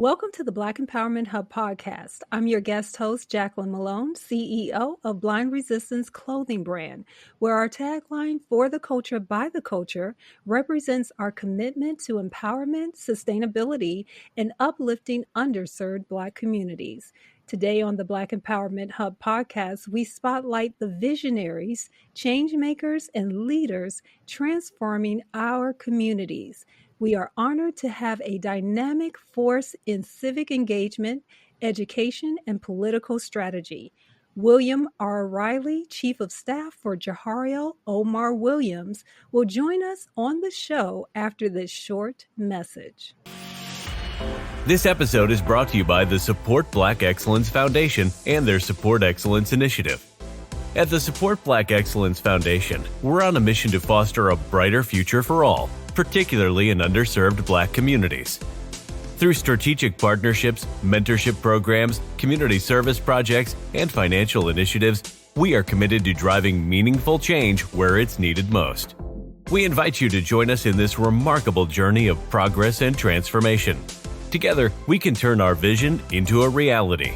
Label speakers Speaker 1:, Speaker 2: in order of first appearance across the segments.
Speaker 1: Welcome to the Black Empowerment Hub podcast. I'm your guest host, Jacqueline Malone, CEO of Blind Resistance Clothing Brand, where our tagline, "For the Culture, by the Culture," represents our commitment to empowerment, sustainability, and uplifting underserved Black communities. Today on the Black Empowerment Hub podcast, we spotlight the visionaries, change makers, and leaders transforming our communities. We are honored to have a dynamic force in civic engagement, education, and political strategy. William R. Riley, Chief of Staff for Jawaharial Omar Williams, will join us on the show after this short message.
Speaker 2: This episode is brought to you by the Support Black Excellence Foundation and their Support Excellence Initiative. At the Support Black Excellence Foundation, we're on a mission to foster a brighter future for all, particularly in underserved Black communities. Through strategic partnerships, mentorship programs, community service projects, and financial initiatives, we are committed to driving meaningful change where it's needed most. We invite you to join us in this remarkable journey of progress and transformation. Together, we can turn our vision into a reality.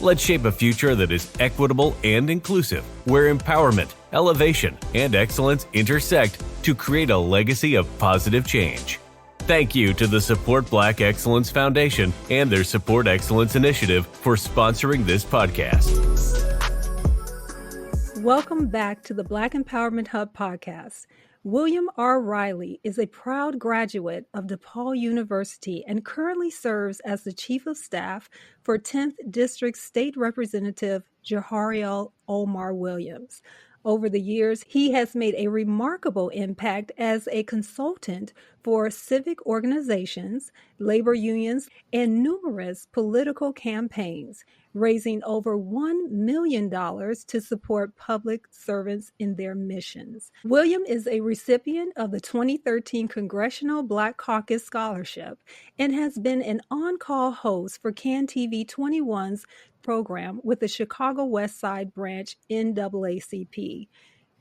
Speaker 2: Let's shape a future that is equitable and inclusive, where empowerment, elevation, and excellence intersect to create a legacy of positive change. Thank you to the Support Black Excellence Foundation and their Support Excellence Initiative for sponsoring this podcast.
Speaker 1: Welcome back to the Black Empowerment Hub podcast. William R. Riley is a proud graduate of DePaul University and currently serves as the Chief of Staff for 10th District State Representative Jawaharial Omar Williams. Over the years, he has made a remarkable impact as a consultant for civic organizations, labor unions, and numerous political campaigns, raising over $1 million to support public servants in their missions. William is a recipient of the 2013 Congressional Black Caucus Scholarship and has been an on-call host for CAN TV 21's program with the Chicago West Side branch NAACP,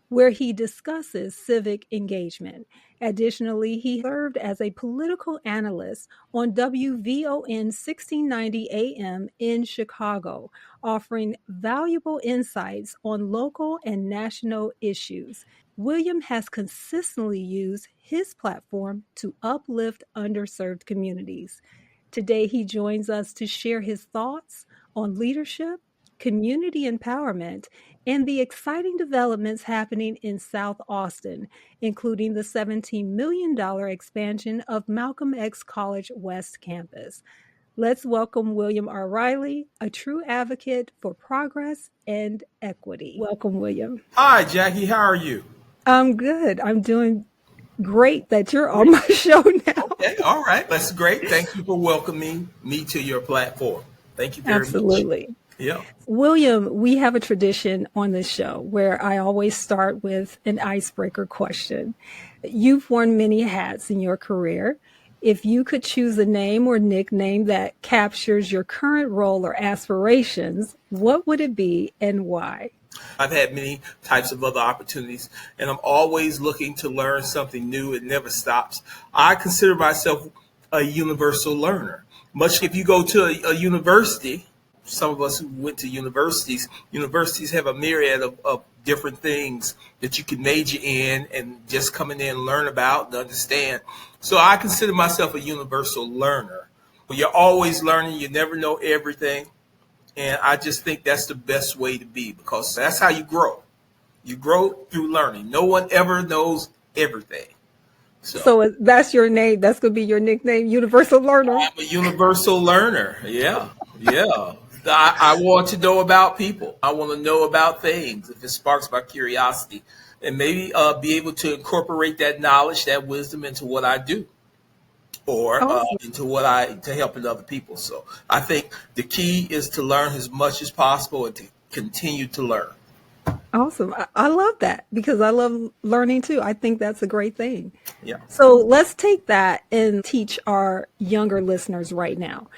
Speaker 1: where he discusses civic engagement. Additionally, he served as a political analyst on WVON 1690 AM in Chicago, offering valuable insights on local and national issues. William has consistently used his platform to uplift underserved communities. Today, he joins us to share his thoughts on leadership, community empowerment, and the exciting developments happening in South Austin, including the $17 million expansion of Malcolm X College West Campus. Let's welcome William R. Riley, a true advocate for progress and equity. Welcome, William.
Speaker 3: Hi, Jackie. How are you?
Speaker 1: I'm good. I'm doing great that you're on my show now.
Speaker 3: Okay, all right. That's great. Thank you for welcoming me to your platform. Thank you very much.
Speaker 1: Absolutely.
Speaker 3: Yeah.
Speaker 1: William, we have a tradition on this show where I always start with an icebreaker question. You've worn many hats in your career. If you could choose a name or nickname that captures your current role or aspirations, what would it be and why?
Speaker 3: I've had many types of other opportunities, and I'm always looking to learn something new. It never stops. I consider myself a universal learner. Much if you go to a university, some of us who went to universities have a myriad of different things that you can major in and just come in there and learn about and understand. So I consider myself a universal learner. You're always learning. You never know everything. And I just think that's the best way to be, because that's how you grow. You grow through learning. No one ever knows everything.
Speaker 1: So that's your name. That's going to be your nickname, Universal Learner.
Speaker 3: I'm a universal learner. Yeah. I want to know about people. I want to know about things if it sparks my curiosity, and maybe be able to incorporate that knowledge, that wisdom into what I do, or to helping other people. So I think the key is to learn as much as possible and to continue to learn.
Speaker 1: Awesome. I love that, because I love learning too. I think that's a great thing.
Speaker 3: Yeah.
Speaker 1: So let's take that and teach our younger listeners right now.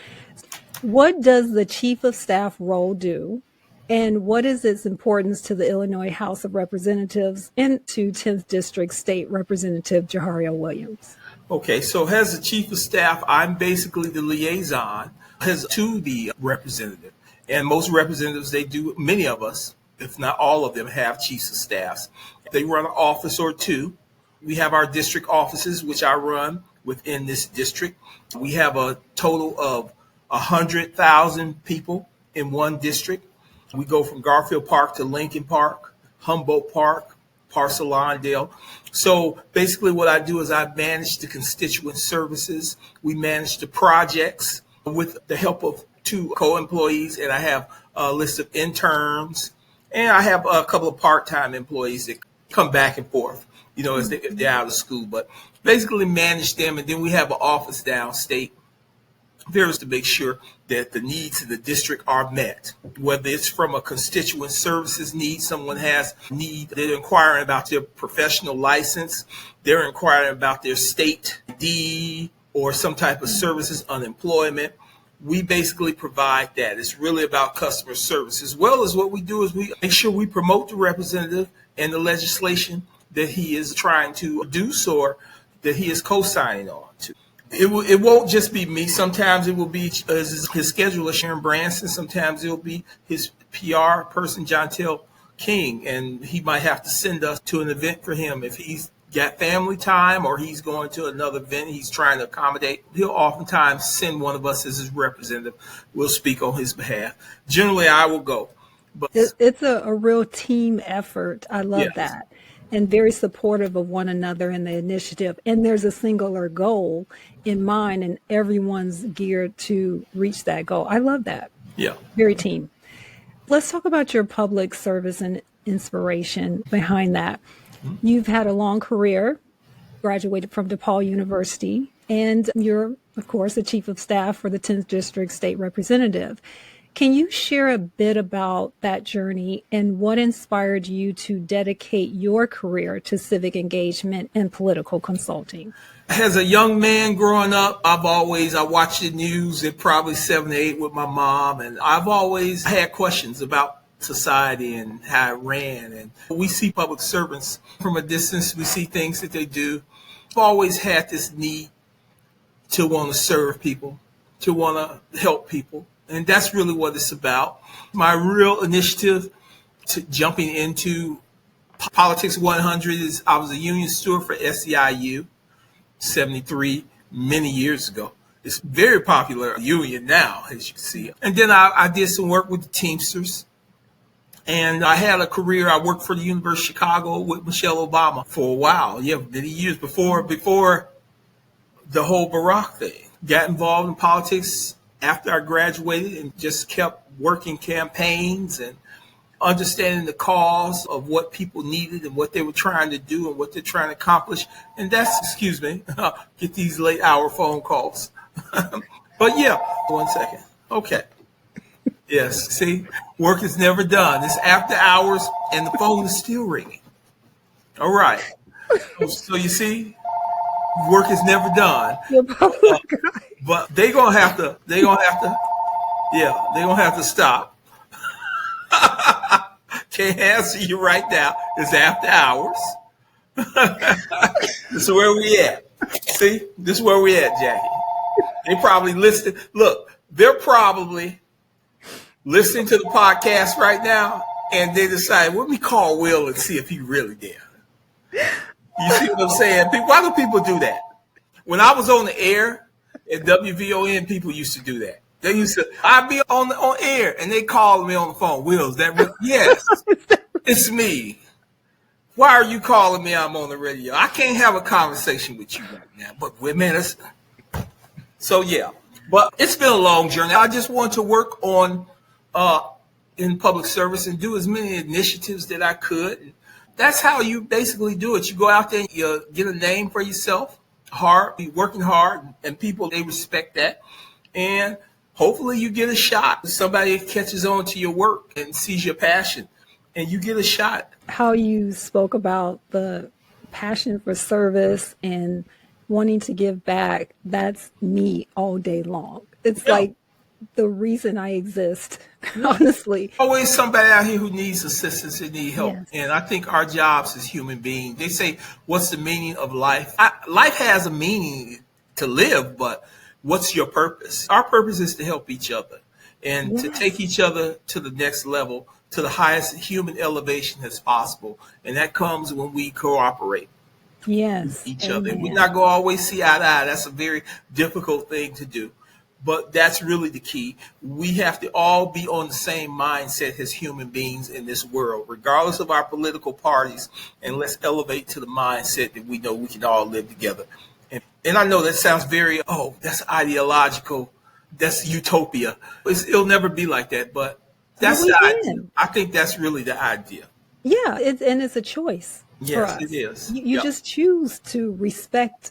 Speaker 1: What does the Chief of Staff role do? And what is its importance to the Illinois House of Representatives and to 10th District State Representative Jawaharial Williams?
Speaker 3: Okay, so as the chief of staff, I'm basically the liaison as to the representative. And most representatives, they do, many of us, if not all of them, have chiefs of staffs. They run an office or two. We have our district offices, which I run within this district. We have a total of 100,000 people in one district. We go from Garfield Park to Lincoln Park, Humboldt Park, Parcel Lawndale. So basically what I do is I manage the constituent services. We manage the projects with the help of two co-employees, and I have a list of interns, and I have a couple of part-time employees that come back and forth, as if they're out of school, but basically manage them. And then we have an office downstate there is to make sure that the needs of the district are met, whether it's from a constituent services need, someone has need, they're inquiring about their professional license, they're inquiring about their state ID or some type of services, unemployment. We basically provide that. It's really about customer service. As well as what we do is we make sure we promote the representative and the legislation that he is trying to produce or that he is co-signing on to. It won't just be me. Sometimes it will be his scheduler, Sharon Branson. Sometimes it will be his PR person, Jontel King, and he might have to send us to an event for him. If he's got family time or he's going to another event he's trying to accommodate, he'll oftentimes send one of us as his representative. We'll speak on his behalf. Generally, I will go. But
Speaker 1: it's a real team effort. I love
Speaker 3: yes.
Speaker 1: that. And very supportive of one another in the initiative. And there's a singular goal in mind, and everyone's geared to reach that goal. I love that.
Speaker 3: Yeah.
Speaker 1: Very team. Let's talk about your public service and inspiration behind that. Mm-hmm. You've had a long career, graduated from DePaul University, and you're, of course, the chief of staff for the 10th District State Representative. Can you share a bit about that journey and what inspired you to dedicate your career to civic engagement and political consulting?
Speaker 3: As a young man growing up, I watched the news at probably 7 to 8 with my mom, and I've always had questions about society and how it ran. And we see public servants from a distance. We see things that they do. I've always had this need to want to serve people, to want to help people. And that's really what it's about. My real initiative to jumping into Politics 100 is I was a union steward for SEIU, 73, many years ago. It's very popular union now, as you can see. And then I did some work with the Teamsters. And I had a career. I worked for the University of Chicago with Michelle Obama for a while. Yeah, many years before the whole Barack thing. Got involved in politics after I graduated and just kept working campaigns and understanding the cause of what people needed and what they were trying to do and what they're trying to accomplish. And that's, excuse me, get these late hour phone calls. But yeah, 1 second. Okay. Yes, see, work is never done. It's after hours and the phone is still ringing. All right. So you see, work is never done. But they're gonna have to stop. Can't answer you right now. It's after hours. This is where we at. See, this is where we at, Jackie. They probably listening. Look, they're probably listening to the podcast right now, and they decide, let me call Will and see if he really did. You see what I'm saying? Why do people do that? When I was on the air at WVON, people used to do that. They used to, I'd be on air, and they called me on the phone. Will, is that real? Yes, it's me. Why are you calling me? I'm on the radio. I can't have a conversation with you right now. But wait a minute. So yeah, but it's been a long journey. I just want to work on in public service and do as many initiatives that I could. And that's how you basically do it. You go out there and you get a name for yourself. Be working hard, and people, they respect that. And hopefully you get a shot. Somebody catches on to your work and sees your passion, and you get a shot.
Speaker 1: How you spoke about the passion for service and wanting to give back, that's me all day long. It's like the reason I exist, honestly.
Speaker 3: Always somebody out here who needs assistance and need help.
Speaker 1: Yes.
Speaker 3: And I think our jobs as human beings, they say, what's the meaning of life? Life has a meaning to live, but what's your purpose? Our purpose is to help each other and to take each other to the next level, to the highest human elevation as possible. And that comes when we cooperate with
Speaker 1: Yes.
Speaker 3: each other. And we're
Speaker 1: Amen.
Speaker 3: not going to always see eye to eye. That's a very difficult thing to do. But that's really the key. We have to all be on the same mindset as human beings in this world, regardless of our political parties. And let's elevate to the mindset that we know we can all live together. And I know that sounds very, that's ideological. That's utopia. It'll never be like that. But that's
Speaker 1: We
Speaker 3: the idea.
Speaker 1: can.
Speaker 3: I think that's really the idea.
Speaker 1: Yeah, it's a choice for
Speaker 3: Yes,
Speaker 1: us.
Speaker 3: it is.
Speaker 1: You
Speaker 3: Yep.
Speaker 1: just choose to respect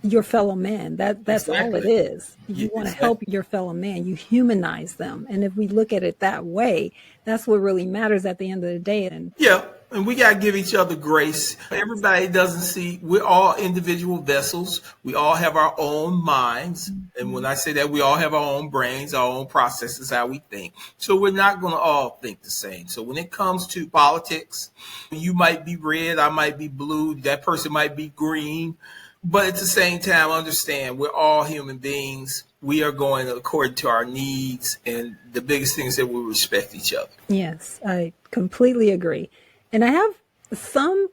Speaker 1: your fellow man. That's all it
Speaker 3: Exactly.
Speaker 1: is.
Speaker 3: Yeah,
Speaker 1: You want to
Speaker 3: exactly.
Speaker 1: help your fellow man. You humanize them. And if we look at it that way, that's what really matters at the end of the day. And
Speaker 3: Yeah, and we got to give each other grace. Everybody doesn't see, we're all individual vessels. We all have our own minds. And when I say that, we all have our own brains, our own processes, how we think. So we're not going to all think the same. So when it comes to politics, you might be red, I might be blue, that person might be green. But at the same time, understand we're all human beings. We are going according to our needs. And the biggest thing is that we respect each other.
Speaker 1: yes, I completely agree. And I have some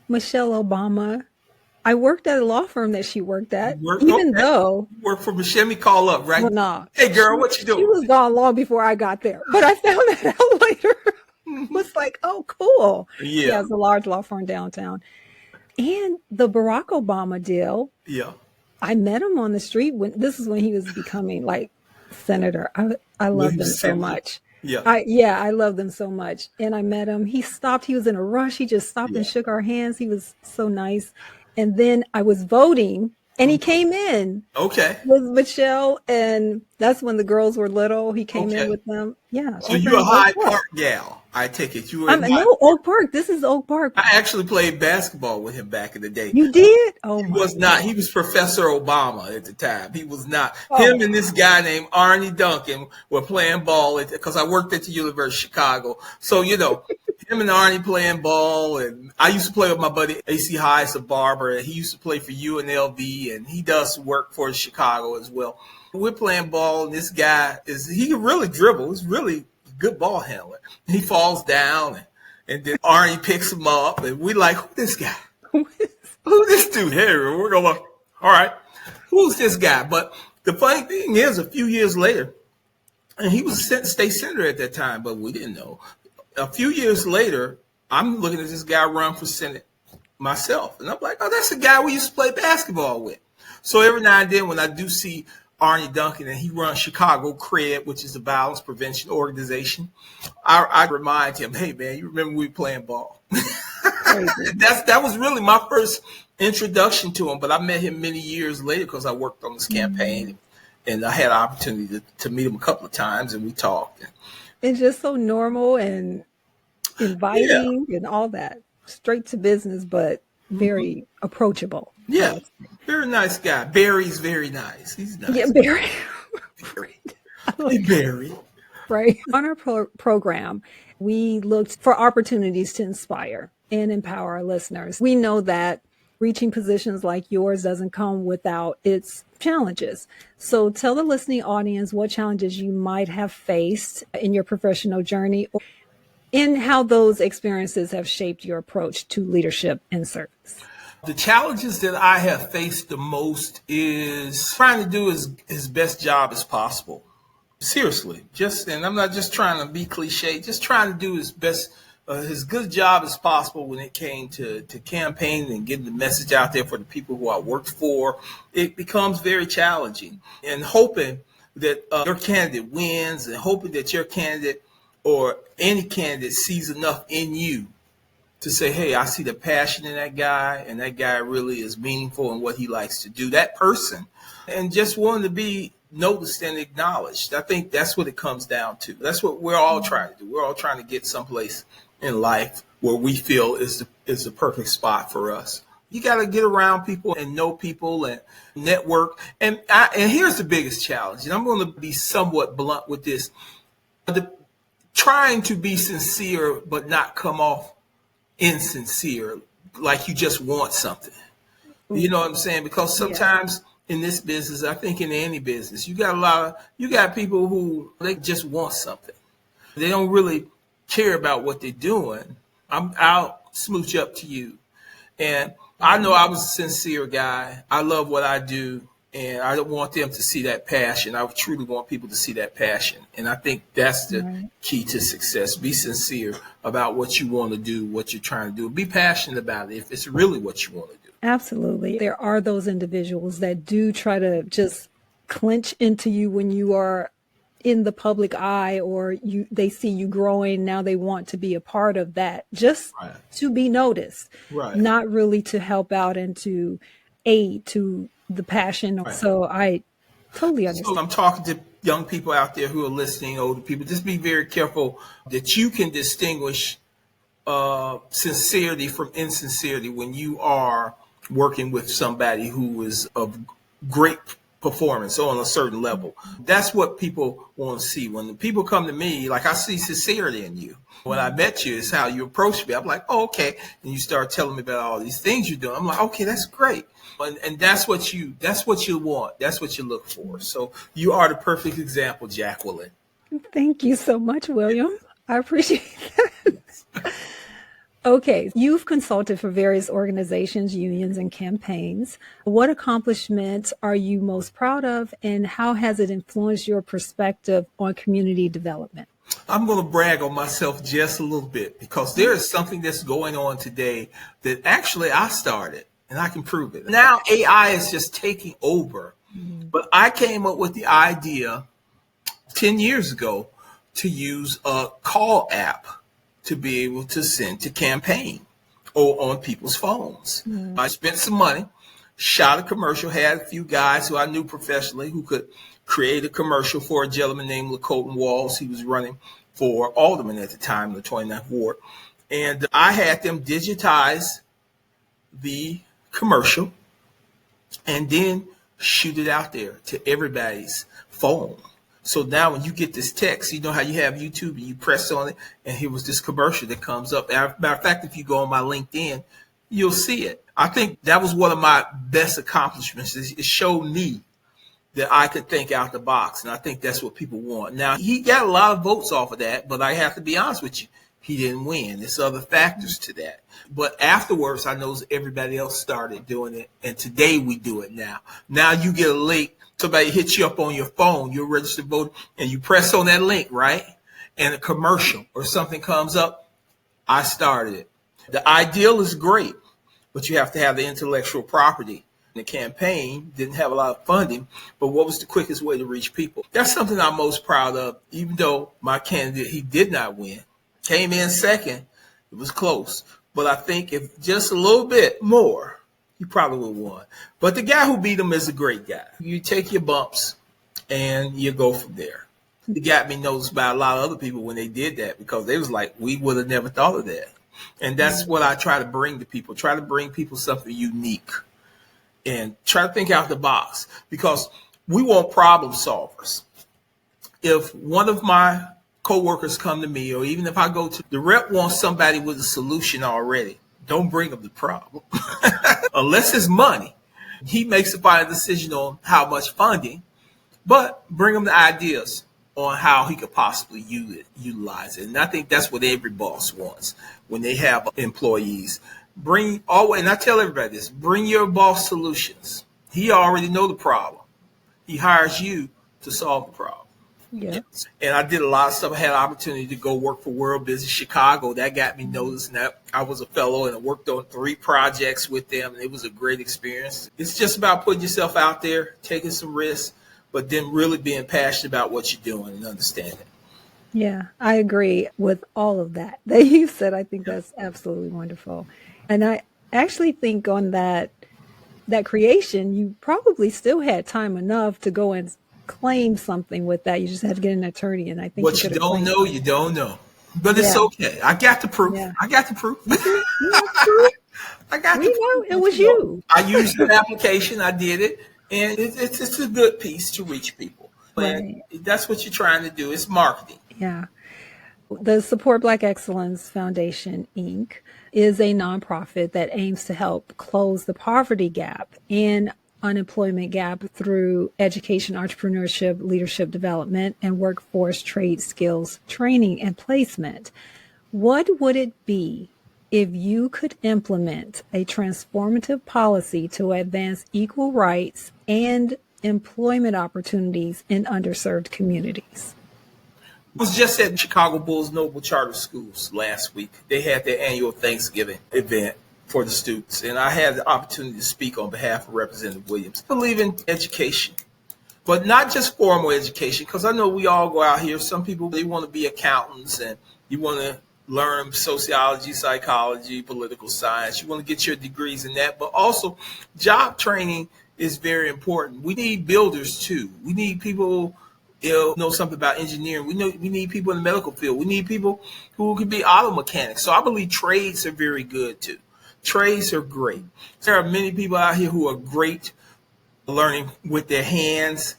Speaker 1: Michelle Obama. I worked at a law firm that she worked at, even
Speaker 3: Okay.
Speaker 1: though,
Speaker 3: Work for Michelle, me call up, right?
Speaker 1: well, nah,
Speaker 3: Hey, girl, what you
Speaker 1: she
Speaker 3: doing?
Speaker 1: was gone long before I got there. But I found that out later. Was like, oh, cool. She
Speaker 3: Yeah,
Speaker 1: has a large law firm downtown. And the Barack Obama deal,
Speaker 3: yeah.
Speaker 1: I met him on the street when he was becoming like senator. I
Speaker 3: When
Speaker 1: loved
Speaker 3: he
Speaker 1: him
Speaker 3: was
Speaker 1: so
Speaker 3: senator.
Speaker 1: much.
Speaker 3: Yeah,
Speaker 1: I loved him so much. And I met him. He stopped. He was in a rush. He just stopped
Speaker 3: yeah.
Speaker 1: and shook our hands. He was so nice. And then I was voting and he came in
Speaker 3: Okay.
Speaker 1: with Michelle. And that's when the girls were little. He came in
Speaker 3: Okay.
Speaker 1: with them. Yeah.
Speaker 3: So
Speaker 1: over
Speaker 3: you a
Speaker 1: in Oak
Speaker 3: Hyde
Speaker 1: Park.
Speaker 3: Park gal? I take it you were in Hyde.
Speaker 1: No, Oak Park. This is Oak Park.
Speaker 3: I actually played basketball with him back in the day.
Speaker 1: You did? Oh
Speaker 3: He
Speaker 1: my
Speaker 3: was not.
Speaker 1: God.
Speaker 3: He was Professor Obama at the time. He was not.
Speaker 1: Oh,
Speaker 3: Him and this guy named Arnie Duncan were playing ball because I worked at the University of Chicago. So him and Arnie playing ball, and I used to play with my buddy AC Hayes, a barber, and he used to play for UNLV, and he does work for Chicago as well. We're playing ball, and this guy he can really dribble. He's really a good ball handler. He falls down, and then Arnie picks him up, and we like, who's this guy? Who's this dude here? We're going, all right, who's this guy? But the funny thing is, a few years later, and he was state senator at that time, but we didn't know. A few years later, I'm looking at this guy run for Senate myself. And I'm like, oh, that's the guy we used to play basketball with. So every now and then when I do see Arnie Duncan and he runs Chicago CRED, which is the violence prevention organization, I remind him, hey, man, you remember we were playing ball?
Speaker 1: crazy.
Speaker 3: That was really my first introduction to him. But I met him many years later because I worked on this campaign. And I had an opportunity to meet him a couple of times, and we talked.
Speaker 1: It's just so normal and
Speaker 3: Yeah.
Speaker 1: inviting and all that. Straight to business, but very approachable.
Speaker 3: Yeah. Very nice guy. Barry's very nice. He's nice.
Speaker 1: Yeah, very.
Speaker 3: Hey, Barry.
Speaker 1: Right. On our program, we looked for opportunities to inspire and empower our listeners. We know that reaching positions like yours doesn't come without its challenges. So tell the listening audience what challenges you might have faced in your professional journey and how those experiences have shaped your approach to leadership and service.
Speaker 3: The challenges that I have faced the most is trying to do his best job as possible. Seriously, and I'm not just trying to be cliche, just trying to do his best, his good job as possible when it came to campaigning and getting the message out there for the people who I worked for. It becomes very challenging, and hoping that your candidate wins, and hoping that your candidate or any candidate sees enough in you to say, hey, I see the passion in that guy, and that guy really is meaningful in what he likes to do, that person, and just wanting to be noticed and acknowledged. I think that's what it comes down to. That's what we're all trying to do. We're all trying to get someplace in life where we feel is the perfect spot for us. You got to get around people and know people and network. And here's the biggest challenge, and I'm going to be somewhat blunt with this. Trying to be sincere but not come off insincere, like you just want something. You know what I'm saying? Because sometimes in this business, I think in any business, you got people who they just want something. They don't really care about what they're doing. I'll smooch up to you. And I know I was a sincere guy. I love what I do. And I don't want them to see that passion. I truly want people to see that passion. And I think that's the key to success. Be sincere about what you want to do, what you're trying to do. Be passionate about it if it's really what you want to do.
Speaker 1: Absolutely. There are those individuals that do try to just clinch into you when you are in the public eye, or they see you growing. Now they want to be a part of that just to be noticed, not really to help out and to aid to the passion. So I totally understand.
Speaker 3: So I'm talking to young people out there who are listening, older people. Just be very careful that you can distinguish sincerity from insincerity when you are working with somebody who is of great performance on a certain level. That's what people want to see. When the people come to me, like, I see sincerity in you. When I met you, it's how you approach me. I'm like, oh, okay. And you start telling me about all these things you're doing. I'm like, okay, that's great. And that's what you want. That's what you look for. So you are the perfect example, Jacqueline.
Speaker 1: Thank you so much, William. I appreciate that. Okay, you've consulted for various organizations, unions, and campaigns. What accomplishments are you most proud of, and how has it influenced your perspective on community development?
Speaker 3: I'm going to brag on myself just a little bit, because there is something that's going on today that actually I started, and I can prove it. Now AI is just taking over, but I came up with the idea 10 years ago to use a call app to be able to send to campaign or on people's phones. I spent some money, shot a commercial, had a few guys who I knew professionally who could create a commercial for a gentleman named LaCoton Walls. He was running for alderman at the time in the 29th Ward. And I had them digitize the commercial and then shoot it out there to everybody's phone. So now when you get this text, you know how you have YouTube and you press on it, and here was this commercial that comes up. Matter of fact, if you go on my LinkedIn, you'll see it. I think that was one of my best accomplishments. It showed me that I could think out the box, and I think that's what people want. Now, he got a lot of votes off of that, but I have to be honest with you, he didn't win. There's other factors to that. But afterwards, I know everybody else started doing it, and today we do it now. Now you get a link. Somebody hits you up on your phone, you're a registered voter, and you press on that link, right? And a commercial or something comes up. I started it. The ideal is great, but you have to have the intellectual property. The campaign didn't have a lot of funding, but what was the quickest way to reach people? That's something I'm most proud of, even though my candidate, he did not win. Came in second. It was close. But I think if just a little bit more, he probably would have won. But the guy who beat him is a great guy. You take your bumps and you go from there. It got me noticed by a lot of other people when they did that, because they was like, we would have never thought of that. And that's what I try to bring to people. Try to bring people something unique and try to think out the box, because we want problem solvers. If one of my coworkers come to me, or even if I go to the rep, wants somebody with a solution already, don't bring them the problem. Unless it's money. He makes a final decision on how much funding, but bring him the ideas on how he could possibly utilize it. And I think that's what every boss wants when they have employees. And I tell everybody this, bring your boss solutions. He already know the problem. He hires you to solve the problem.
Speaker 1: Yeah.
Speaker 3: And I did a lot of stuff. I had an opportunity to go work for World Business Chicago. That got me noticed. And I was a fellow, and I worked on 3 projects with them. And it was a great experience. It's just about putting yourself out there, taking some risks, but then really being passionate about what you're doing and understanding.
Speaker 1: Yeah, I agree with all of that you said. I think that's absolutely wonderful. And I actually think on that creation, you probably still had time enough to go and claim something with that. You just had to get an attorney, and I think
Speaker 3: what you don't know, but it's okay. I got the proof.
Speaker 1: Yeah.
Speaker 3: I got the proof. I got
Speaker 1: We
Speaker 3: the
Speaker 1: know it
Speaker 3: point.
Speaker 1: was you.
Speaker 3: I used the application. I did it, and it's a good piece to reach people. And
Speaker 1: Right.
Speaker 3: that's what you're trying to do. It's marketing.
Speaker 1: Yeah. The Support Black Excellence Foundation, Inc., is a nonprofit that aims to help close the poverty gap and unemployment gap through education, entrepreneurship, leadership development, and workforce trade skills training and placement. What would it be if you could implement a transformative policy to advance equal rights and employment opportunities in underserved communities?
Speaker 3: I was just at Chicago Bulls Noble Charter Schools last week. They had their annual Thanksgiving event for the students, and I had the opportunity to speak on behalf of Representative Williams. I believe in education, but not just formal education, because I know we all go out here. Some people, they want to be accountants, and you want to learn sociology, psychology, political science. You want to get your degrees in that, but also job training is very important. We need builders too. We need people know something about engineering. We need people in the medical field. We need people who can be auto mechanics. So I believe trades are very good too. Trades are great. There are many people out here who are great learning with their hands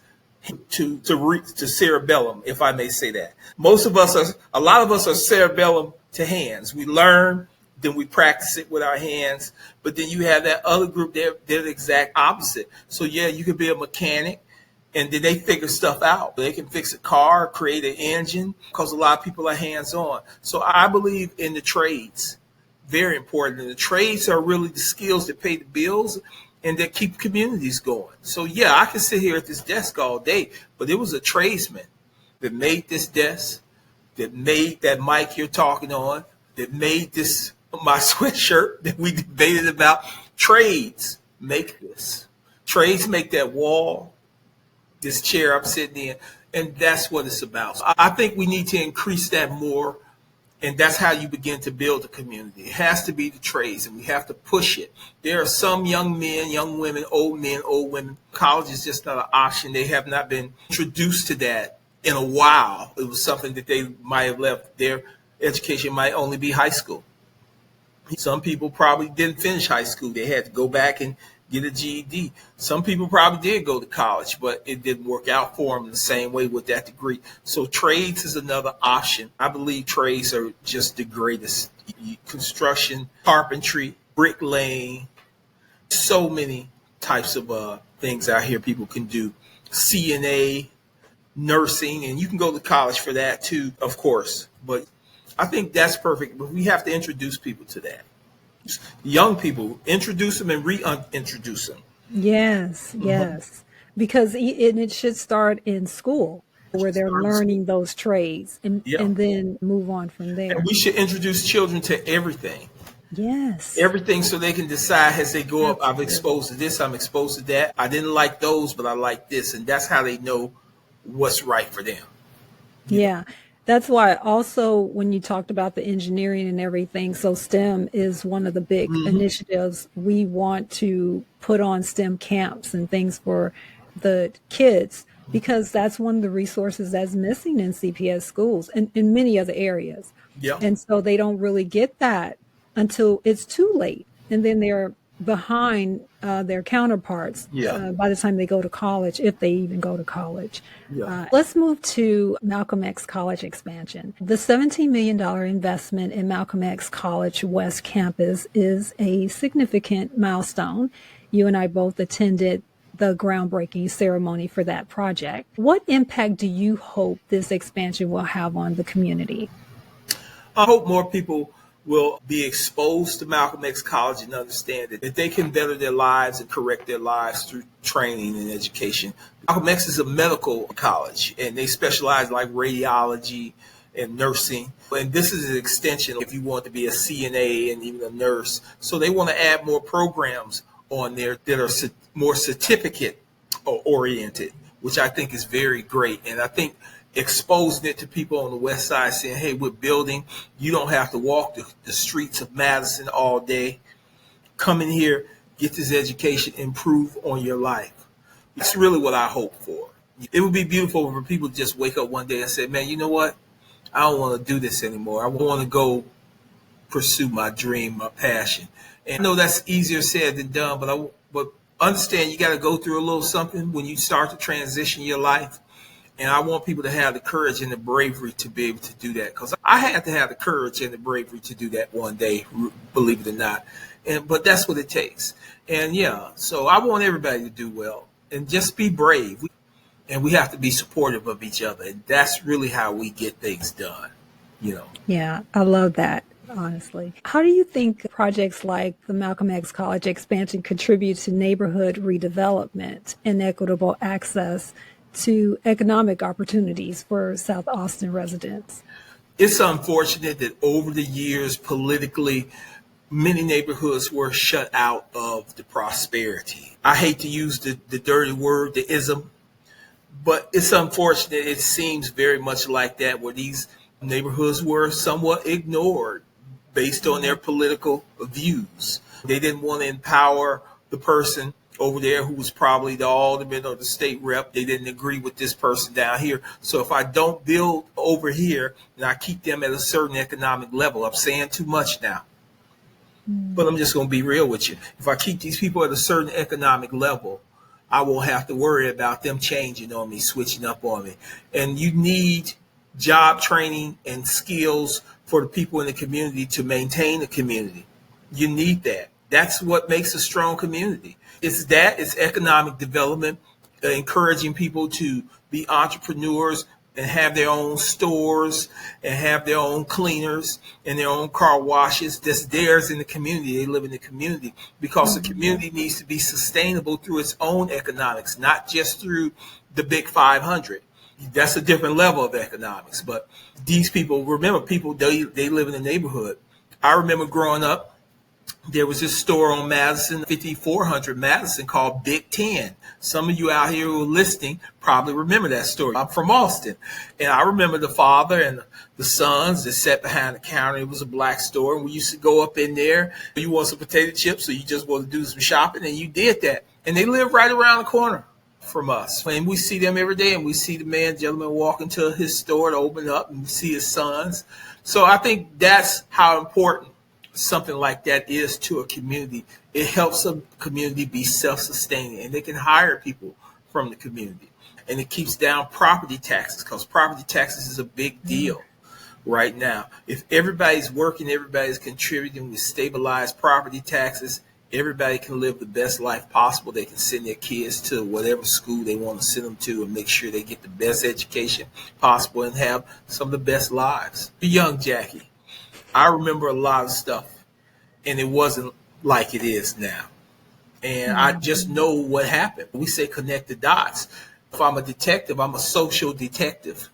Speaker 3: to cerebellum, if I may say that. A lot of us are cerebellum to hands. We learn, then we practice it with our hands. But then you have that other group, they're the exact opposite. So yeah, you could be a mechanic, and then they figure stuff out. They can fix a car, create an engine, because a lot of people are hands-on. So I believe in the trades, very important. And the trades are really the skills that pay the bills and that keep communities going. So yeah, I can sit here at this desk all day, but it was a tradesman that made this desk, that made that mic you're talking on, that made this, my sweatshirt that we debated about. Trades make this. Trades make that wall, this chair I'm sitting in, and that's what it's about. So I think we need to increase that more, and that's how you begin to build a community. It has to be the trades, and we have to push it. There are some young men, young women, old men, old women. College is just not an option. They have not been introduced to that in a while. It was something that they might have left. Their education might only be high school. Some people probably didn't finish high school. They had to go back and get a GED. Some people probably did go to college, but it didn't work out for them the same way with that degree. So trades is another option. I believe trades are just the greatest. Construction, carpentry, bricklaying, so many types of things out here people can do. CNA, nursing, and you can go to college for that too, of course. But I think that's perfect. But we have to introduce people to that. Young people, introduce them and reintroduce them.
Speaker 1: Yes, yes. Because it should start in school where they're learning those trades and then move on from there.
Speaker 3: And we should introduce children to everything.
Speaker 1: Yes.
Speaker 3: Everything, so they can decide as they go up, I'm exposed to this, I'm exposed to that. I didn't like those, but I like this. And that's how they know what's right for them.
Speaker 1: Yeah. That's why also when you talked about the engineering and everything, so STEM is one of the big initiatives. We want to put on STEM camps and things for the kids because that's one of the resources that's missing in CPS schools and in many other areas.
Speaker 3: Yeah.
Speaker 1: And so they don't really get that until it's too late. And then they're behind their counterparts by the time they go to college, if they even go to college.
Speaker 3: Yeah.
Speaker 1: Let's move to Malcolm X College expansion. The $17 million investment in Malcolm X College West Campus is a significant milestone. You and I both attended the groundbreaking ceremony for that project. What impact do you hope this expansion will have on the community?
Speaker 3: I hope more people will be exposed to Malcolm X College and understand that they can better their lives and correct their lives through training and education. Malcolm X is a medical college, and they specialize like radiology and nursing. And this is an extension if you want to be a CNA and even a nurse. So they want to add more programs on there that are more certificate oriented, which I think is very great. And I think exposing it to people on the west side, saying, hey, we're building. You don't have to walk the streets of Madison all day. Come in here, get this education, improve on your life. That's really what I hope for. It would be beautiful for people to just wake up one day and say, man, you know what? I don't want to do this anymore. I want to go pursue my dream, my passion. And I know that's easier said than done, but understand you got to go through a little something when you start to transition your life. And I want people to have the courage and the bravery to be able to do that, because I had to have the courage and the bravery to do that one day, believe it or not. But that's what it takes. And yeah, so I want everybody to do well and just be brave. And we have to be supportive of each other. And that's really how we get things done, you know.
Speaker 1: Yeah, I love that, honestly. How do you think projects like the Malcolm X College expansion contribute to neighborhood redevelopment and equitable access to economic opportunities for South Austin residents?
Speaker 3: It's unfortunate that over the years, politically, many neighborhoods were shut out of the prosperity. I hate to use the dirty word, the ism, but it's unfortunate. It seems very much like that, where these neighborhoods were somewhat ignored based on their political views. They didn't want to empower the person over there who was probably the alderman or the state rep. They didn't agree with this person down here. So if I don't build over here and I keep them at a certain economic level, I'm saying too much now. But I'm just going to be real with you. If I keep these people at a certain economic level, I won't have to worry about them changing on me, switching up on me. And you need job training and skills for the people in the community to maintain the community. You need that. That's what makes a strong community. It's economic development, encouraging people to be entrepreneurs and have their own stores and have their own cleaners and their own car washes. That's theirs in the community. They live in the community, because the community needs to be sustainable through its own economics, not just through the big 500. That's a different level of economics. But these people, remember, they live in the neighborhood. I remember growing up, there was this store on Madison, 5400 Madison, called Big Ten. Some of you out here who are listening probably remember that story. I'm from Austin, and I remember the father and the sons that sat behind the counter. It was a black store, and we used to go up in there. You want some potato chips, or you just want to do some shopping, and you did that. And they live right around the corner from us. And we see them every day, and we see the gentleman walk into his store to open up, and we see his sons. So I think that's how important something like that is to a community. It helps a community be self-sustaining, and they can hire people from the community. And it keeps down property taxes, because property taxes is a big deal right now. If everybody's working, everybody's contributing with stabilized property taxes, everybody can live the best life possible. They can send their kids to whatever school they want to send them to and make sure they get the best education possible and have some of the best lives. Young Jackie, I remember a lot of stuff, and it wasn't like it is now. And I just know what happened. We say connect the dots. If I'm a detective, I'm a social detective,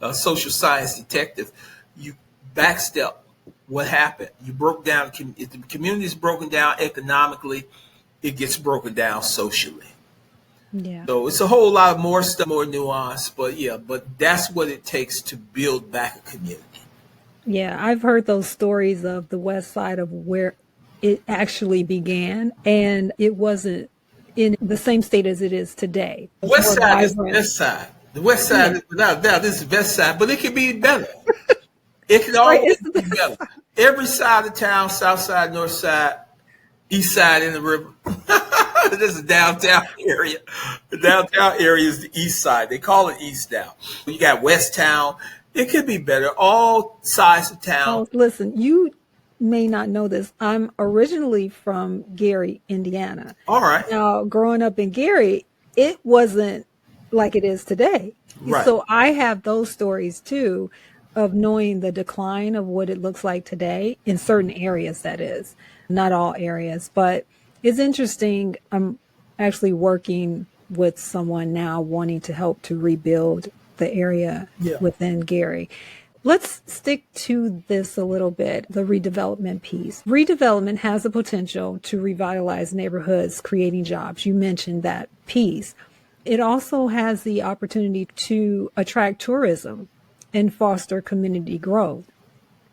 Speaker 3: a social science detective. You backstep what happened. You broke down. If the community is broken down economically, it gets broken down socially.
Speaker 1: Yeah.
Speaker 3: So it's a whole lot more stuff, more nuance. But that's what it takes to build back a community.
Speaker 1: Yeah, I've heard those stories of the west side of where it actually began, and it wasn't in the same state as it is today.
Speaker 3: West side is the best side. The west side is without doubt, this is the best side, but it can be better. It can always be better. Every side of town, south side, north side, east side in the river. This is downtown area. The downtown area is the east side. They call it east now. You got west town. It could be better. All sides of town.
Speaker 1: Oh, listen, you may not know this. I'm originally from Gary, Indiana.
Speaker 3: All right.
Speaker 1: Now, growing up in Gary, it wasn't like it is today.
Speaker 3: Right.
Speaker 1: So I have those stories too, of knowing the decline of what it looks like today in certain areas, that is. Not all areas, but it's interesting. I'm actually working with someone now wanting to help to rebuild the area within Gary. Let's stick to this a little bit, the redevelopment piece. Redevelopment has the potential to revitalize neighborhoods, creating jobs. You mentioned that piece. It also has the opportunity to attract tourism and foster community growth.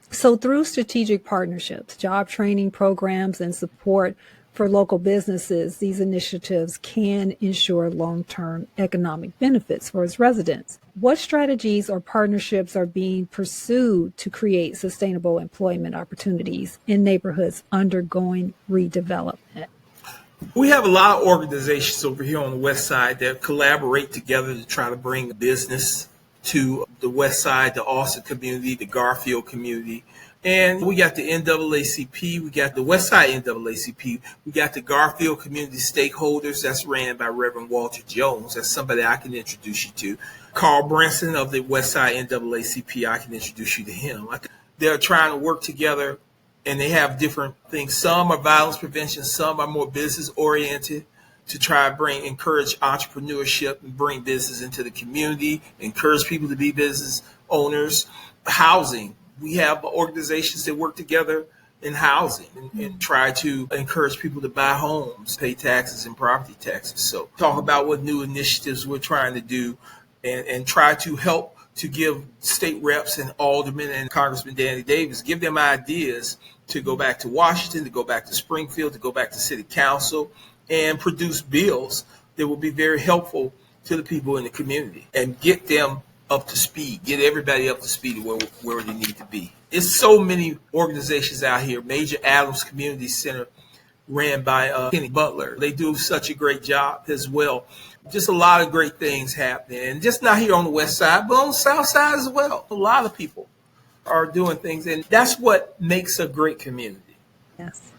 Speaker 1: So through strategic partnerships, job training programs, and support For local businesses, these initiatives can ensure long-term economic benefits for its residents. What strategies or partnerships are being pursued to create sustainable employment opportunities in neighborhoods undergoing redevelopment?
Speaker 3: We have a lot of organizations over here on the West Side that collaborate together to try to bring business to the West Side, the Austin community, the Garfield community. And we got the NAACP, we got the West Side NAACP, we got the Garfield community stakeholders that's ran by Reverend Walter Jones. That's somebody I can introduce you to. Carl Branson of the West Side NAACP, I can introduce you to him. They're trying to work together, and they have different things. Some are violence prevention, some are more business oriented, to try to encourage entrepreneurship and bring business into the community, encourage people to be business owners. Housing. We have organizations that work together in housing and try to encourage people to buy homes, pay taxes and property taxes. So talk about what new initiatives we're trying to do and try to help to give state reps and aldermen and Congressman Danny Davis, give them ideas to go back to Washington, to go back to Springfield, to go back to city council and produce bills that will be very helpful to the people in the community and get them up to speed, get everybody up to speed where they need to be. There's so many organizations out here. Major Adams Community Center, ran by Kenny Butler. They do such a great job as well. Just a lot of great things happening, and just not here on the West Side, but on the South Side as well. A lot of people are doing things, and that's what makes a great community.
Speaker 1: Yes.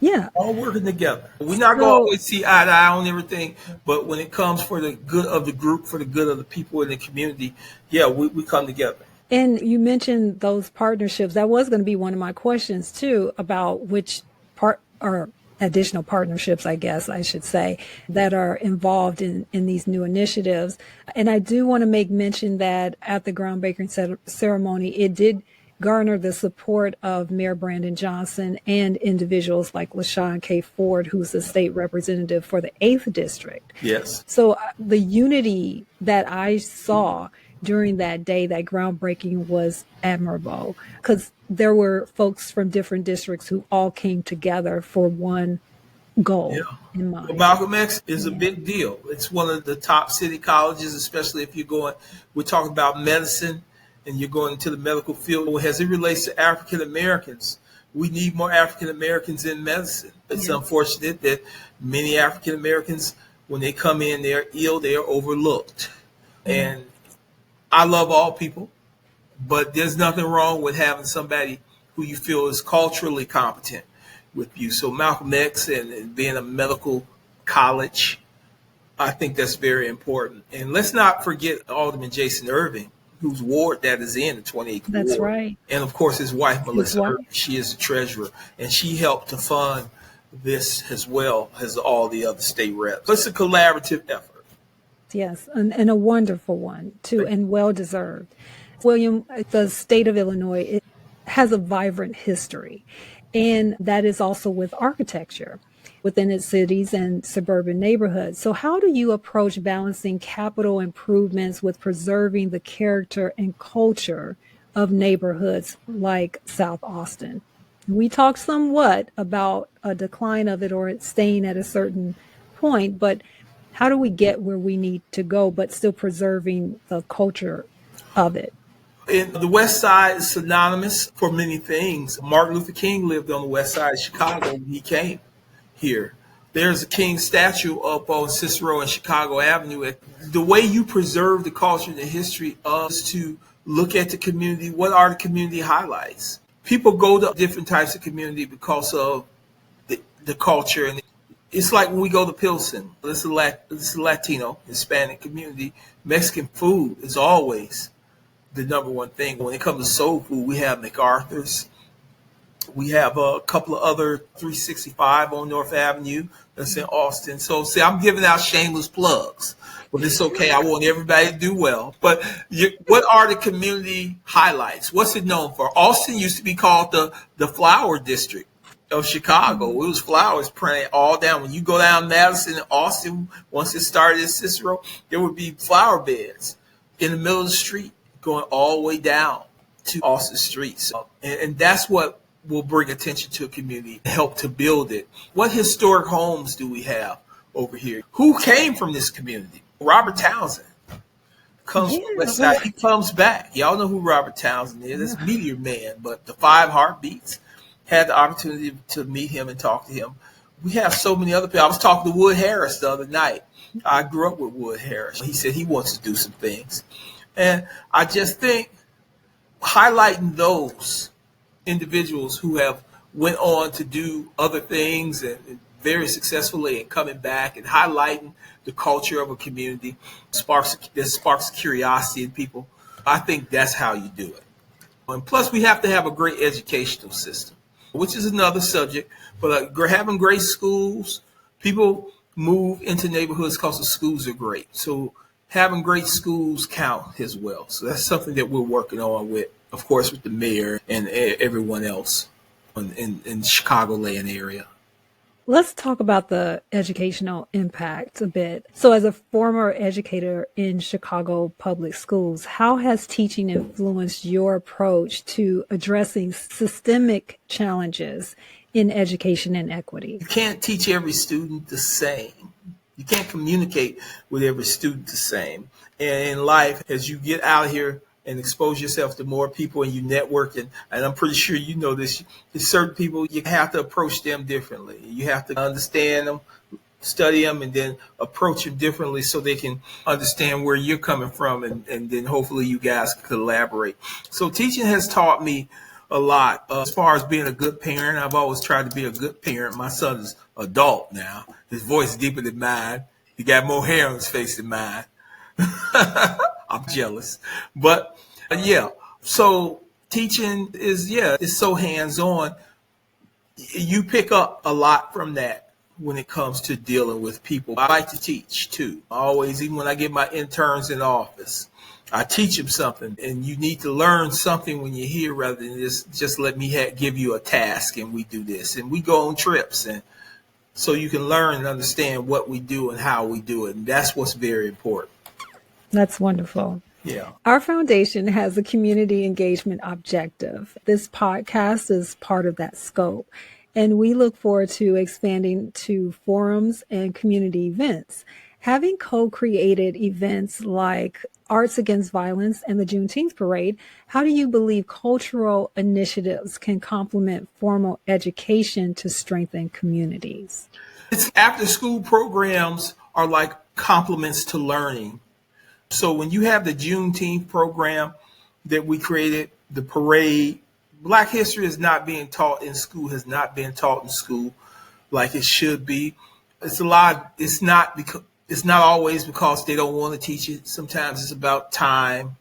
Speaker 1: Yeah.
Speaker 3: All working together. We're not going to always see eye to eye on everything, but when it comes for the good of the group, for the good of the people in the community, yeah, we come together.
Speaker 1: And you mentioned those partnerships. That was going to be one of my questions too, about which part or additional partnerships, I guess I should say, that are involved in these new initiatives. And I do want to make mention that at the groundbreaking ceremony, it did garner the support of Mayor Brandon Johnson and individuals like LaShawn K. Ford, who's the state representative for the 8th District.
Speaker 3: Yes.
Speaker 1: So the unity that I saw during that day, that groundbreaking, was admirable, because there were folks from different districts who all came together for one goal in mind.
Speaker 3: Well, Malcolm X is a big deal. It's one of the top city colleges, especially if you're going, we're talking about medicine, and you're going into the medical field. As it relates to African Americans, we need more African Americans in medicine. It's unfortunate that many African Americans, when they come in, they're ill, they're overlooked. And I love all people, but there's nothing wrong with having somebody who you feel is culturally competent with you. So Malcolm X and being a medical college, I think that's very important. And let's not forget Alderman Jason Irving, whose ward that is in, the 28th
Speaker 1: That's
Speaker 3: ward.
Speaker 1: right.
Speaker 3: And of course, his wife, Melissa Irving, she is the treasurer, and she helped to fund this as well as all the other state reps. It's a collaborative effort.
Speaker 1: Yes, and a wonderful one, too, and well-deserved. William, the state of Illinois, it has a vibrant history, and that is also with architecture within its cities and suburban neighborhoods. So how do you approach balancing capital improvements with preserving the character and culture of neighborhoods like South Austin? We talked somewhat about a decline of it or it staying at a certain point, but how do we get where we need to go, but still preserving the culture of it?
Speaker 3: And the West Side is synonymous for many things. Martin Luther King lived on the West Side of Chicago when he came here. There's a King statue up on Cicero and Chicago Avenue. The way you preserve the culture and the history is to look at the community. What are the community highlights? People go to different types of community because of the culture. And it's like when we go to Pilsen, this is a Latino, Hispanic community. Mexican food is always the number one thing. When it comes to soul food, we have MacArthur's. We have a couple of other 365 on North Avenue that's in Austin. So, see, I'm giving out shameless plugs, but it's okay. I want everybody to do well. But what are the community highlights? What's it known for? Austin used to be called the flower district of Chicago. It was flowers printed all down. When you go down Madison and Austin, once it started at Cicero, there would be flower beds in the middle of the street going all the way down to Austin Street. So, and that's what will bring attention to a community, help to build it. What historic homes do we have over here? Who came from this community? Robert Townsend comes from West Side. He comes back. Y'all know who Robert Townsend is. It's Meteor Man, but the Five Heartbeats had the opportunity to meet him and talk to him. We have so many other people. I was talking to Wood Harris the other night. I grew up with Wood Harris. He said he wants to do some things. And I just think highlighting those individuals who have went on to do other things and very successfully and coming back and highlighting the culture of a community sparks curiosity in people. I think that's how you do it. And plus, we have to have a great educational system, which is another subject. But having great schools, people move into neighborhoods because the schools are great. So having great schools count as well. So that's something that we're working on with, of course, with the mayor and everyone else in the Chicagoland area.
Speaker 1: Let's talk about the educational impact a bit. So as a former educator in Chicago public schools, how has teaching influenced your approach to addressing systemic challenges in education and equity?
Speaker 3: You can't teach every student the same. You can't communicate with every student the same. And in life, as you get out here and expose yourself to more people and you network, and I'm pretty sure you know this, there's certain people, you have to approach them differently. You have to understand them, study them, and then approach them differently so they can understand where you're coming from, and then hopefully you guys can collaborate. So teaching has taught me a lot. As far as being a good parent, I've always tried to be a good parent. My son is adult now. His voice is deeper than mine. He got more hair on his face than mine. I'm jealous. But yeah, so teaching is so hands-on. You pick up a lot from that when it comes to dealing with people. I like to teach too. Always, even when I get my interns in office, I teach them something, and you need to learn something when you're here rather than just let me give you a task and we do this. And we go on trips, and so you can learn and understand what we do and how we do it. And that's what's very important.
Speaker 1: That's wonderful.
Speaker 3: Yeah.
Speaker 1: Our foundation has a community engagement objective. This podcast is part of that scope, and we look forward to expanding to forums and community events. Having co-created events like Arts Against Violence and the Juneteenth Parade, how do you believe cultural initiatives can complement formal education to strengthen communities?
Speaker 3: After-school programs are like complements to learning. So when you have the Juneteenth program that we created, the parade, Black history is not being taught in school, has not been taught in school like it should be. It's not always because they don't want to teach it. Sometimes it's about time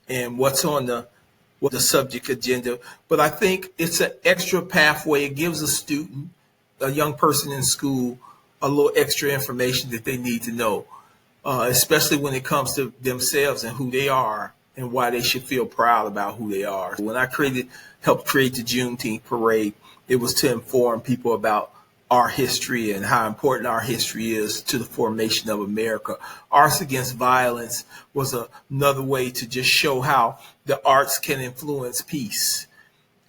Speaker 3: and what's on the subject agenda. But I think it's an extra pathway. It gives a student, a young person in school, a little extra information that they need to know, especially when it comes to themselves and who they are and why they should feel proud about who they are. When I helped create the Juneteenth parade, it was to inform people about our history and how important our history is to the formation of America. Arts Against Violence was another way to just show how the arts can influence peace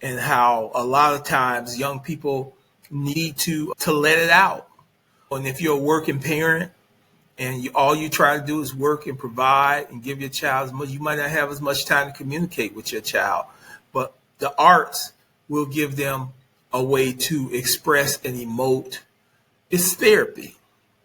Speaker 3: and how a lot of times young people need to let it out. And if you're a working parent and all you try to do is work and provide and give your child as much, you might not have as much time to communicate with your child. But the arts will give them a way to express and emote. It's therapy.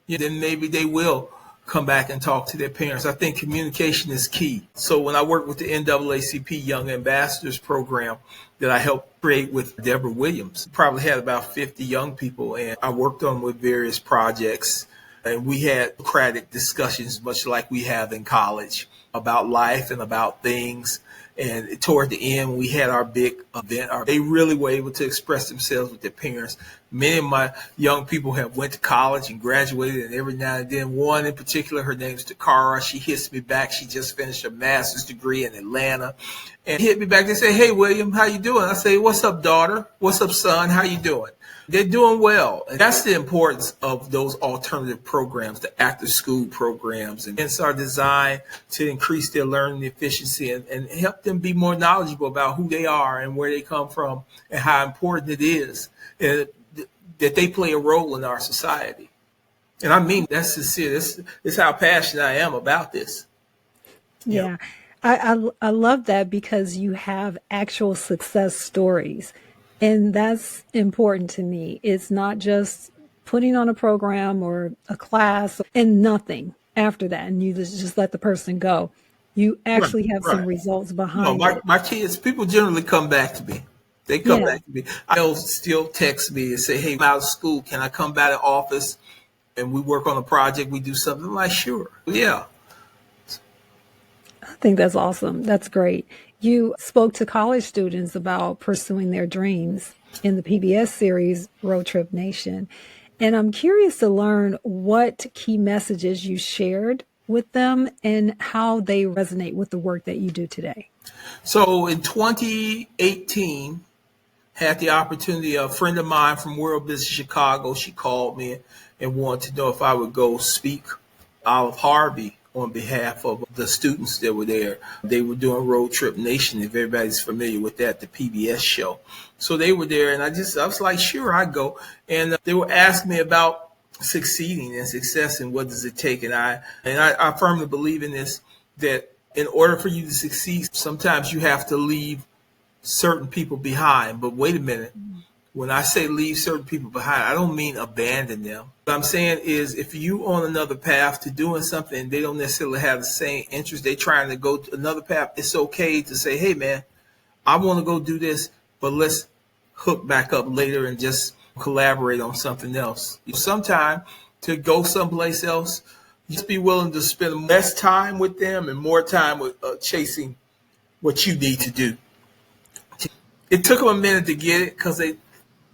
Speaker 3: Then maybe they will come back and talk to their parents. I think communication is key. So when I worked with the NAACP Young Ambassadors program that I helped create with Deborah Williams, probably had about 50 young people, and I worked on with various projects. And we had Socratic discussions, much like we have in college, about life and about things. And toward the end, we had our big event. They really were able to express themselves with their parents. Many of my young people have went to college and graduated, and every now and then, one in particular, her name's Takara. She hits me back. She just finished a master's degree in Atlanta, and hit me back. They say, "Hey, William, how you doing?" I say, "What's up, daughter? What's up, son? How you doing?" They're doing well. And that's the importance of those alternative programs, the after school programs. And it's our design to increase their learning efficiency and help them be more knowledgeable about who they are and where they come from and how important it is that they play a role in our society. And I mean, that's sincere. This is how passionate I am about this.
Speaker 1: Yeah. I love that because you have actual success stories. And that's important to me. It's not just putting on a program or a class and nothing after that, and you just let the person go. You actually have some results behind it.
Speaker 3: My kids, people generally come back to me. They come back to me. They'll still text me and say, hey, I'm out of school. Can I come by the office and we work on a project? We do something? I'm like, sure. Yeah.
Speaker 1: I think that's awesome. That's great. You spoke to college students about pursuing their dreams in the PBS series, Road Trip Nation. And I'm curious to learn what key messages you shared with them and how they resonate with the work that you do today.
Speaker 3: So in 2018, had the opportunity, a friend of mine from World Business Chicago, she called me and wanted to know if I would go speak Olive Harvey on behalf of the students that were there. They were doing Road Trip Nation, if everybody's familiar with that, the PBS show. So they were there, and I was like, sure, I'd go. And they were asking me about succeeding and success and what does it take. And I firmly believe in this, that in order for you to succeed, sometimes you have to leave certain people behind. But wait a minute. When I say leave certain people behind, I don't mean abandon them. What I'm saying is if you on another path to doing something, they don't necessarily have the same interest. They're trying to go to another path. It's okay to say, hey, man, I want to go do this, but let's hook back up later and just collaborate on something else. Sometime to go someplace else, just be willing to spend less time with them and more time with chasing what you need to do. It took them a minute to get it because they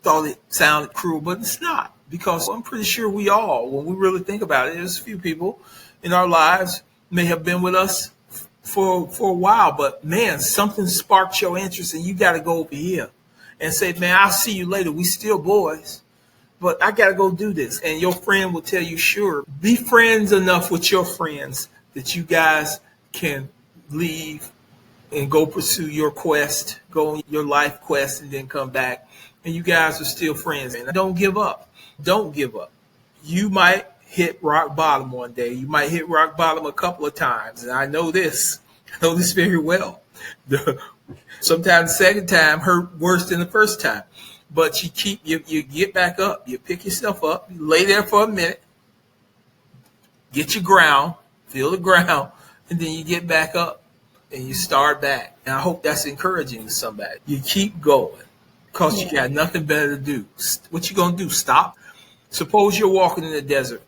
Speaker 3: thought it sounded cruel, but it's not, because I'm pretty sure we all, when we really think about it, there's a few people in our lives may have been with us for a while, but man, something sparked your interest and you got to go over here and say, man, I'll see you later. We still boys, but I got to go do this. And your friend will tell you, sure, be friends enough with your friends that you guys can leave and go pursue your quest, go on your life quest, and then come back. And you guys are still friends. And don't give up. Don't give up. You might hit rock bottom one day. You might hit rock bottom a couple of times. And I know this. I know this very well. Sometimes the second time hurt worse than the first time. But you get back up. You pick yourself up. You lay there for a minute. Get your ground. Feel the ground. And then you get back up and you start back. And I hope that's encouraging to somebody. You keep going. Because you got nothing better to do. What you going to do? Stop? Suppose you're walking in the desert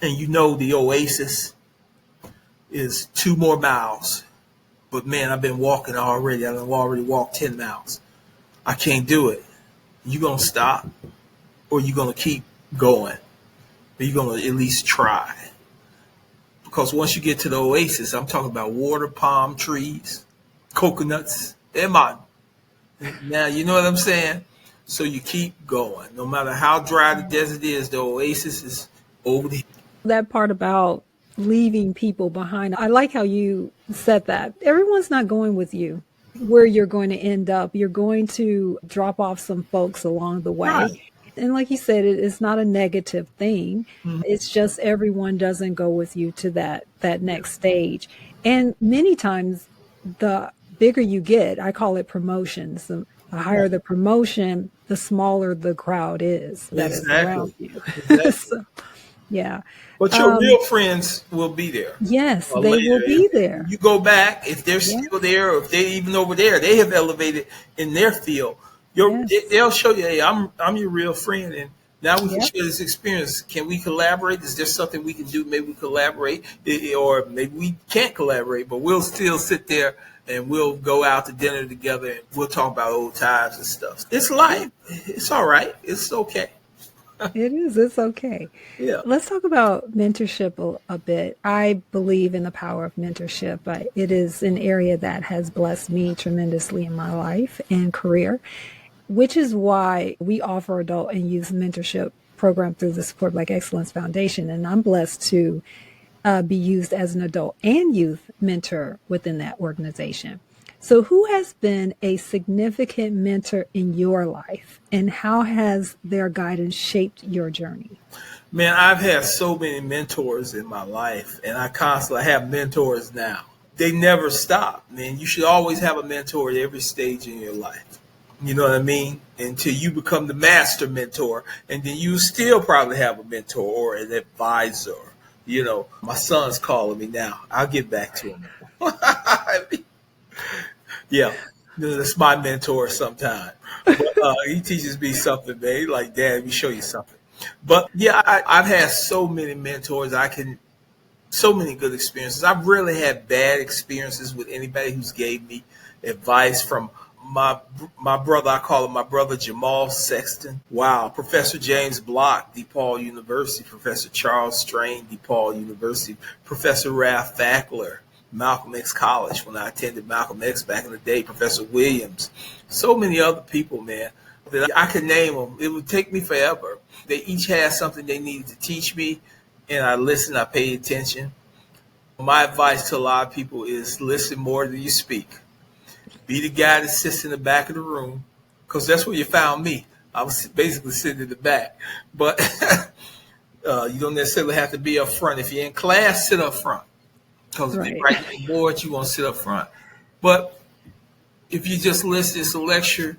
Speaker 3: and you know the oasis is 2 more miles. But man, I've been walking already. I've already walked 10 miles. I can't do it. You going to stop? Or you going to keep going? Or you going to at least try? Because once you get to the oasis, I'm talking about water, palm trees, coconuts. Now, you know what I'm saying? So you keep going. No matter how dry the desert is, the oasis is over there.
Speaker 1: That part about leaving people behind, I like how you said that. Everyone's not going with you where you're going to end up. You're going to drop off some folks along the way. Right. And like you said, it's not a negative thing. Mm-hmm. It's just everyone doesn't go with you to that next stage. And many times the bigger you get, I call it promotions. The higher the promotion, the smaller the crowd is that is around you. Exactly. So, yeah.
Speaker 3: But your real friends will be there.
Speaker 1: Yes, they will be there.
Speaker 3: You go back, if they're still there, or if they're even over there, they have elevated in their field. They'll show you, hey, I'm your real friend, and now we can share this experience. Can we collaborate? Is there something we can do? Maybe we collaborate, or maybe we can't collaborate, but we'll still sit there and we'll go out to dinner together and we'll talk about old times and stuff. It's life. It's all right. It's okay.
Speaker 1: It is. It's okay.
Speaker 3: Yeah.
Speaker 1: Let's talk about mentorship a bit. I believe in the power of mentorship. It is an area that has blessed me tremendously in my life and career. which is why we offer adult and youth mentorship program through the Support Black Excellence Foundation. And I'm blessed to be used as an adult and youth mentor within that organization. So who has been a significant mentor in your life, and how has their guidance shaped your journey?
Speaker 3: Man, I've had so many mentors in my life, and I constantly have mentors now. They never stop, man. You should always have a mentor at every stage in your life. You know what I mean? Until you become the master mentor, and then you still probably have a mentor or an advisor. You know, my son's calling me now. I'll get back to him. Yeah, that's my mentor sometime. But, he teaches me something, man. He's like, Dad, let me show you something. But yeah, I've had so many mentors. So many good experiences. I've really had bad experiences with anybody who's gave me advice. From my brother, I call him my brother Jamal Sexton. Wow. Professor James Block, DePaul University. Professor Charles Strain, DePaul University. Professor Ralph Fackler, Malcolm X College, when I attended Malcolm X back in the day. Professor Williams. So many other people, man, that I could name them. It would take me forever. They each had something they needed to teach me, and I listened, I paid attention. My advice to a lot of people is listen more than you speak. Be the guy that sits in the back of the room, because that's where you found me. I was basically sitting in the back. But you don't necessarily have to be up front. If you're in class, sit up front. Because if you're writing the board, you want to sit up front. But if you just listen, it's a lecture,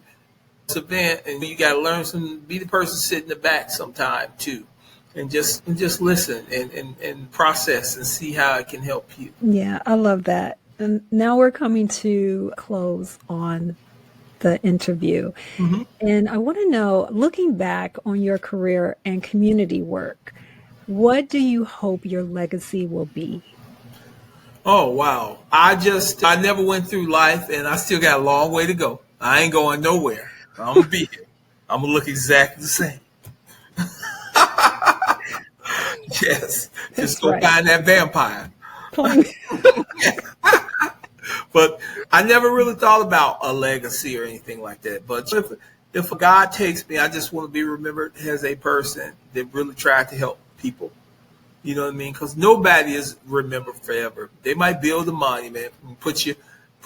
Speaker 3: it's an event, and you got to learn something. Be the person sitting in the back sometime too, and just listen and process and see how it can help you.
Speaker 1: Yeah, I love that. And now we're coming to close on the interview. Mm-hmm. And I want to know, looking back on your career and community work, what do you hope your legacy will be?
Speaker 3: Oh, wow. I never went through life, and I still got a long way to go. I ain't going nowhere. I'm going to be here. I'm going to look exactly the same. Yes. Just go find that vampire. But I never really thought about a legacy or anything like that. But if God takes me, I just want to be remembered as a person that really tried to help people. You know what I mean? Because nobody is remembered forever. They might build a monument, put your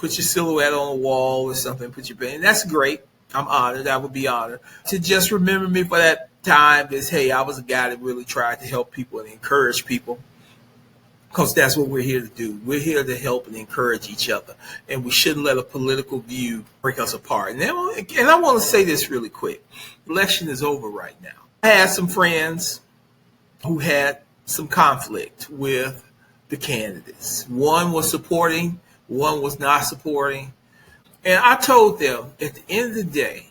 Speaker 3: silhouette on a wall or something, put your and that's great. I'm honored. I would be honored to just remember me for that time. Is hey, I was a guy that really tried to help people and encourage people. Because that's what we're here to do. We're here to help and encourage each other. And we shouldn't let a political view break us apart. And I want to say this really quick. Election is over right now. I had some friends who had some conflict with the candidates. One was supporting, one was not supporting. And I told them, at the end of the day,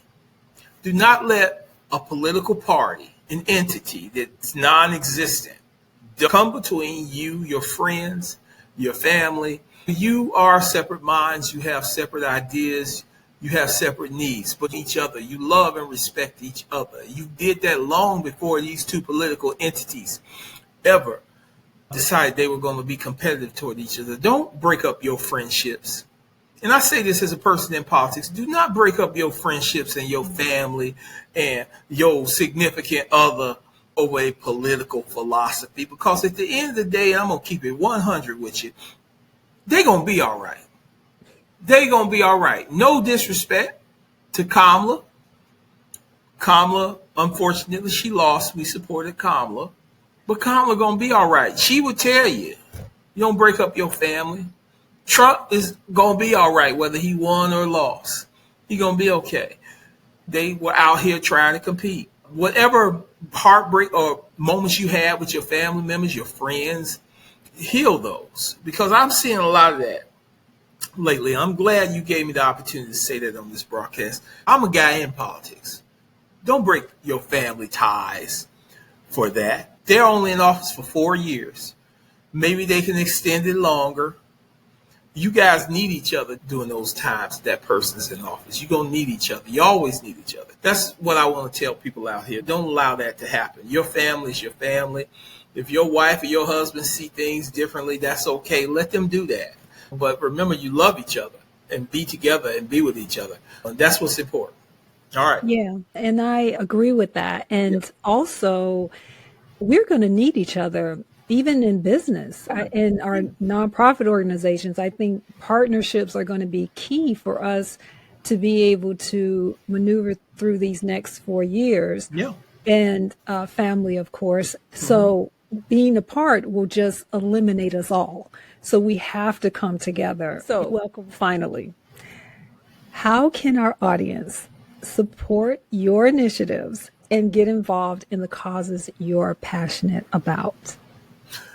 Speaker 3: do not let a political party, an entity that's non-existent, come between you, your friends, your family. You are separate minds. You have separate ideas. You have separate needs, but each other. You love and respect each other. You did that long before these two political entities ever decided they were going to be competitive toward each other. Don't break up your friendships. And I say this as a person in politics. Do not break up your friendships and your family and your significant other over a political philosophy, because at the end of the day, I'm going to keep it 100 with you, they're going to be all right. They're going to be all right. No disrespect to Kamala. Kamala, unfortunately, she lost. We supported Kamala. But Kamala going to be all right. She would tell you, you don't break up your family. Trump is going to be all right, whether he won or lost. He's going to be okay. They were out here trying to compete. Whatever heartbreak or moments you had with your family members, your friends, heal those. Because I'm seeing a lot of that lately. I'm glad you gave me the opportunity to say that on this broadcast. I'm a guy in politics. Don't break your family ties for that. They're only in office for 4 years. Maybe they can extend it longer. You guys need each other during those times that person's in office. You're going to need each other. You always need each other. That's what I want to tell people out here. Don't allow that to happen. Your family is your family. If your wife or your husband see things differently, that's okay. Let them do that. But remember, you love each other and be together and be with each other. And that's what's important. All right.
Speaker 1: Yeah, and I agree with that. And also, we're going to need each other, even in business. In our nonprofit organizations, I think partnerships are going to be key for us to be able to maneuver through these next 4 years,
Speaker 3: Yeah.
Speaker 1: and family, of course. So being apart will just eliminate us all. So we have to come together. So, welcome finally. How can our audience support your initiatives and get involved in the causes you're passionate about?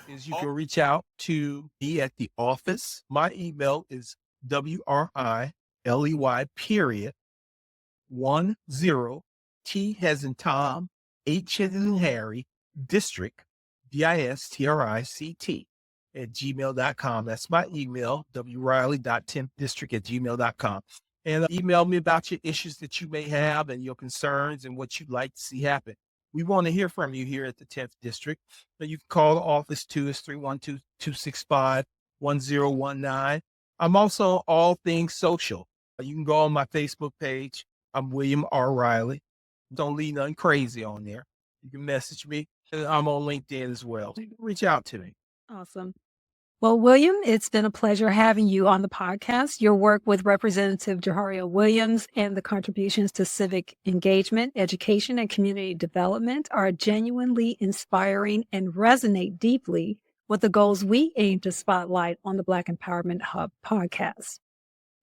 Speaker 4: Is you can reach out to me at the office. My email is WRILEY period 10 T as in Tom, H as in Harry, district, DISTRICT at gmail.com. That's my email, wriley.10thdistrict@gmail.com. And email me about your issues that you may have and your concerns and what you'd like to see happen. We want to hear from you here at the 10th District. So you can call the office too. It's 312-265-1019. I'm also all things social. You can go on my Facebook page. I'm William R. Riley. Don't leave nothing crazy on there. You can message me. I'm on LinkedIn as well. You can reach out to me.
Speaker 1: Awesome. Well, William, it's been a pleasure having you on the podcast. Your work with Representative Jawaharial Williams and the contributions to civic engagement, education, and community development are genuinely inspiring and resonate deeply with the goals we aim to spotlight on the Black Empowerment Hub podcast.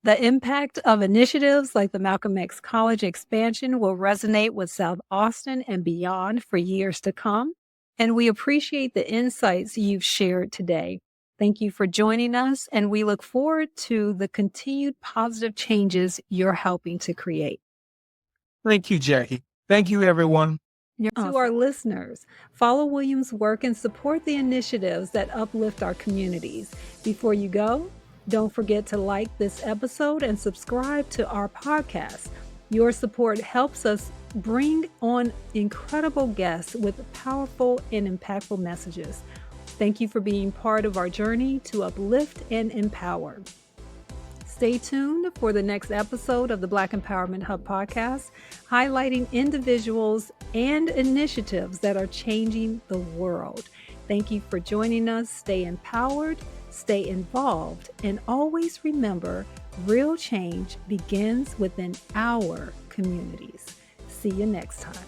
Speaker 1: The impact of initiatives like the Malcolm X College expansion will resonate with South Austin and beyond for years to come, and we appreciate the insights you've shared today. Thank you for joining us, and we look forward to the continued positive changes you're helping to create.
Speaker 4: Thank you, Jackie. Thank you, everyone.
Speaker 1: To our listeners, follow William's work and support the initiatives that uplift our communities. Before you go, don't forget to like this episode and subscribe to our podcast. Your support helps us bring on incredible guests with powerful and impactful messages. Thank you for being part of our journey to uplift and empower. Stay tuned for the next episode of the Black Empowerment Hub podcast, highlighting individuals and initiatives that are changing the world. Thank you for joining us. Stay empowered, stay involved, and always remember, real change begins within our communities. See you next time.